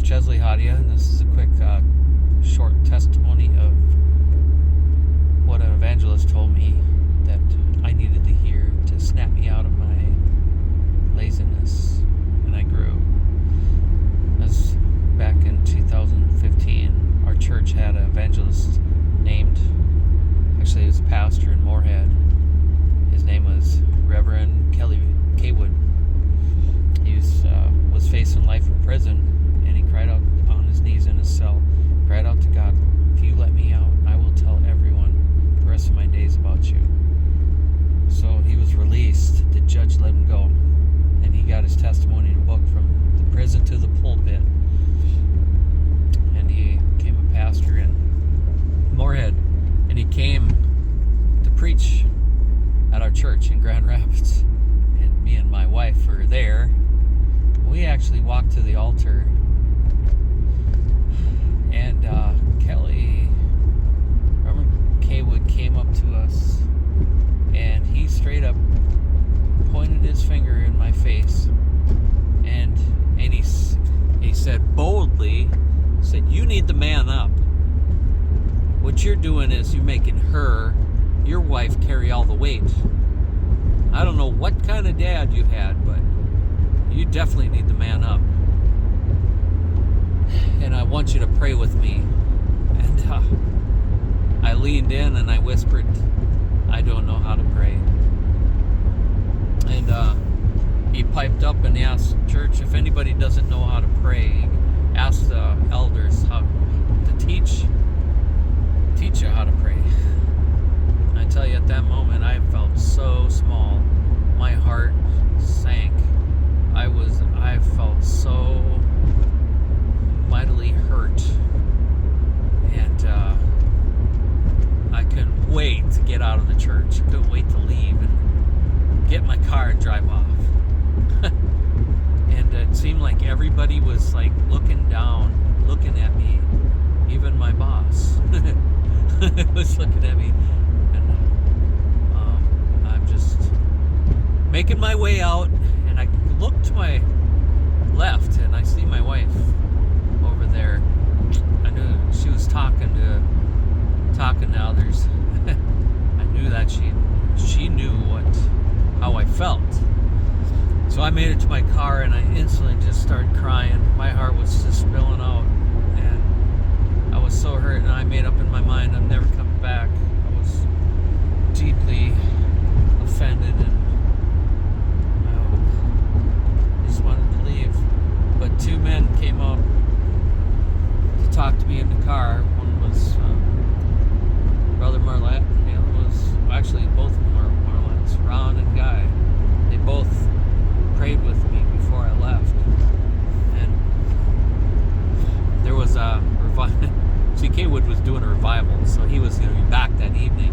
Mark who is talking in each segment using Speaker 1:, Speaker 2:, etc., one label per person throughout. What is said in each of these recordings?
Speaker 1: Chesley Hadia, and this is a quick short testimony of what an evangelist told me that I needed to hear to snap me out of my laziness, and I grew. As back in 2015, our church had an evangelist named, actually he was a pastor in Moorhead. His name was Reverend Kelly Kaywood. He was facing life in prison, and he cried out on his knees in his cell, cried out to God, "If you let me out, I will tell everyone the rest of my days about you." So he was released. The judge let him go, and he got his testimony in a book, From the Prison to the Pulpit. And he became a pastor in Moorhead, and he came to preach at our church in Grand Rapids. And me and my wife were there. We actually walked to the altar, and Kelly, Reverend Kaywood, came up to us, and he straight up pointed his finger in my face, and he said boldly, said, "You need to man up. What you're doing is you're making your wife, carry all the weight. I don't know what kind of dad you had, but you definitely need to man up. And I want you to pray with me." And I leaned in and I whispered, "I don't know how to pray." And he piped up and asked, "Church, if anybody doesn't know how to pray, ask the elders how to teach you how to pray." I tell you, at that moment, I felt so small. My heart sank. I felt so mightily hurt. And I couldn't wait to get out of the church. I couldn't wait to leave and get in my car and drive off. And it seemed like everybody was like looking down, looking at me. Even my boss was looking at me. I'm just making my way out, and I look to my left, and I see my wife over there. I knew she was talking to others. I knew that she knew how I felt. So I made it to my car, and I instantly just started crying. My heart was just spilling out, and I was so hurt, and I made up in my mind I'm never coming back. I was deeply offended, and I just wanted to leave. But two men came out to talk to me in the car. One was Brother Marlette, and the other was, actually both of them were Marlettes, Ron and Guy. They both prayed with me before I left. And there was a revival. See, Kaywood was doing a revival, so he was going to be back that evening.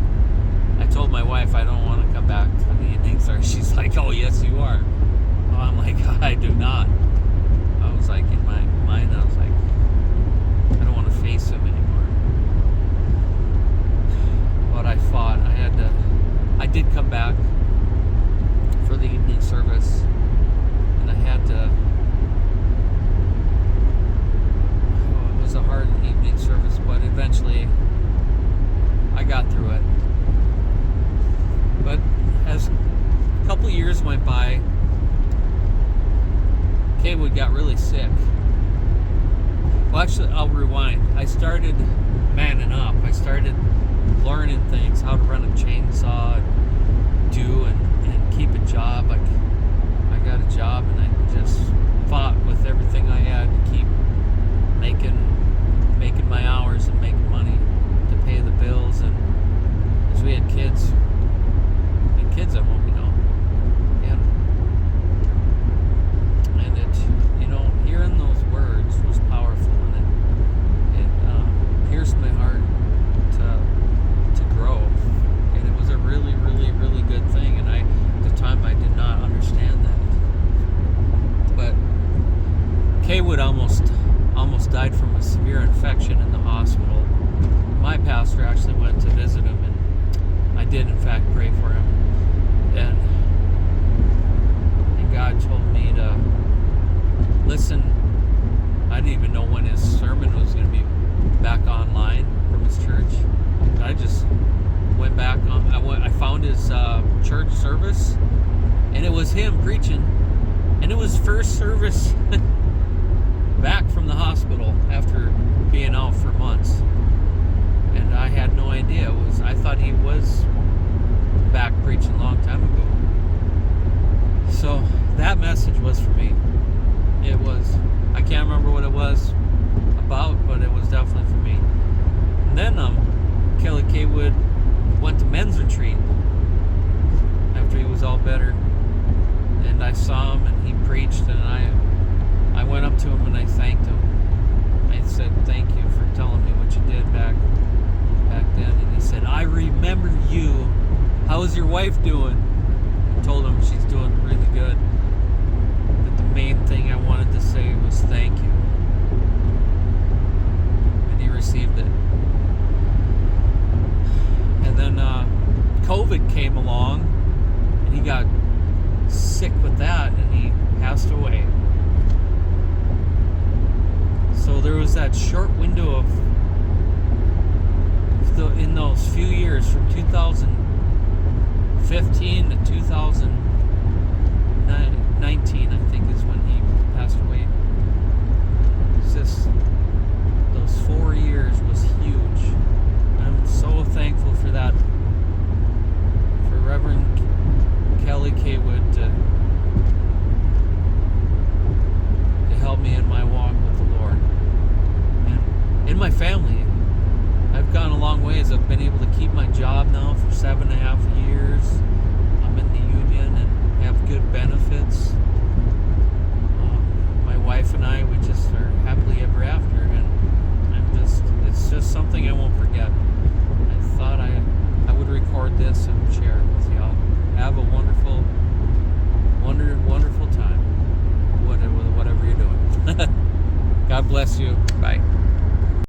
Speaker 1: I told my wife I don't want to come back to the evening service. She's like, "Oh, yes, you are." Well, I'm like, "I do not." I was like, in my mind, I was like, I don't want to face him anymore. But I fought. I did come back for the evening service, and I had to. It was a hard evening service, but eventually I got through it. But as a couple years went by, Kaywood got really sick. Well, actually, I'll rewind. I started manning up. I started learning things, how to run a chainsaw, and do and keep a job. I got a job, and I just fought with everything I had to keep making my hours and making money to pay the bills. And as we had kids at home, and it, hearing those words was powerful, and it pierced my heart to grow, and it was a really, really, really good thing. And at the time, I did not understand that. But Kaywood almost died from a severe infection in the hospital. My pastor actually went to visit him, and I did in fact pray for him. And God told me to listen. I didn't even know when his sermon was going to be back online from his church. I just went back on. I found his church service, and it was him preaching, and it was first service back from the hospital after being out for months, and I had no idea. I thought he was back preaching a long time ago. So that message was for me. It was. I can't remember what it was about, but it was definitely for me. And then Kelly Kaywood went to men's retreat after he was all better, and I saw him and he preached, and I went up to him and I thanked him. I said, thank you for telling me what you did back then. And he said, I remember you. How's your wife doing? I told him she's doing really good. But the main thing I wanted to say was thank you. And he received it. And then COVID came along, and he got sick with that, and he passed away. So there was that short window of in those few years from 2015 to 2019, I think, is when he passed away. It's just those 4 years was huge. I'm so thankful for that, for Reverend Kelly Kaywood to help me in my walk with the Lord. And in my family, I've gone a long ways. I've been able to keep my job now for 7.5 years. I'm in the union and have good benefits. My wife and I, we just are happily ever after, and it's just something I won't forget. I thought I would record this and share it with y'all. Have a wonderful time, whatever you're doing. God bless you. Bye.